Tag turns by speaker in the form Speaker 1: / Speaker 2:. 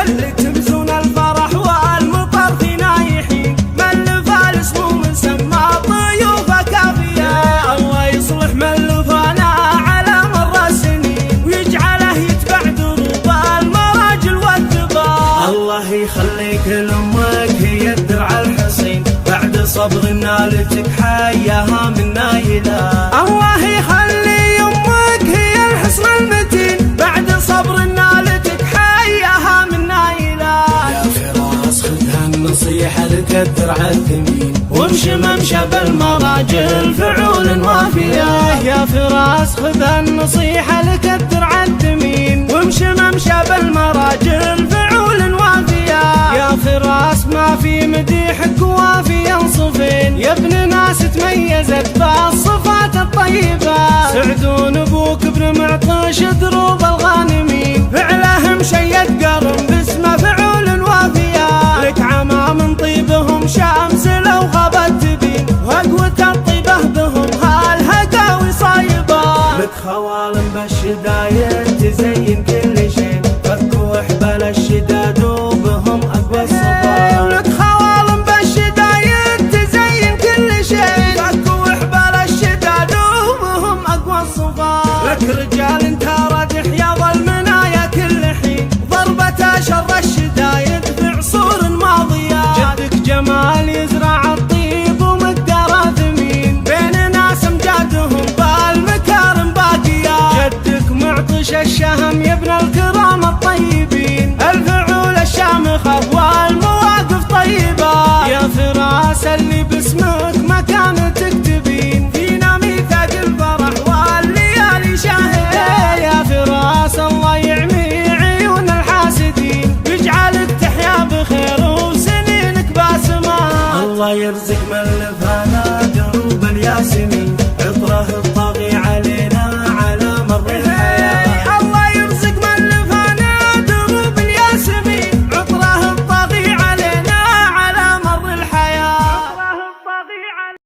Speaker 1: اللي تمزون الفرح والمطر في نايحين، من فارس مو مسمى ضيوفه كافيه. الله يصلح من فانا على مر السنين، ويجعله يتبع دروب المراجل والثبات. الله يخليك لامك هي الدرع الحصين، بعد صبر نالتك حياها من نايلة. الله يخلي امك هي الحصن المتين، بعد صبر نالتك حياها من نايلة. يا فراس خذها النصيحة لك الدرع الثمين، وامشي ممشى بالمراجل فعول وافية. يا فراس خذها النصيحة لك الدرع الثمين، وامشي ممشى بالمراجل فعول وافية. يا فراس ما في مديحك وافيا صفين، يا ابن ناس تميزت بالصفات الطيبة. سعدون ابوك بن معطش دروب الغانمين، فعلهم شيد قرن باسمه فعول وافية. لك عمام طيبهم شمس لو غابت تبين، وقوة الطيبة بهم هالهقاوي صايبة. لك خوالم بالشدايد تزين كل شيء، فكوا حبال الشداد وبهم اقوى الصفات. لك خوالم بالشدايد تزين كل شيء، فكوا حبال الشداد وبهم اقوى الصفات. لك رجال انت ردح يا ظلمنا كل حين، ضربة شر الشدايد في عصور ماضية. جدك جمال يزرع الطيب ومقداره ثمين، بين ناس امجادهم بالمكارم باقية. جدك معطش الشهم يا ابن الكرام الطيبين، الفعول الشامخة والمواقف طيبة. يا فراس اللي باسمك مكانتك تبين، فينا ميثاق الفرح والليالي شاهدة. يا فراس الله يعمي عيون الحاسدين، يجعلك تحيا بخير وسنينك باسمة. الله يرزق من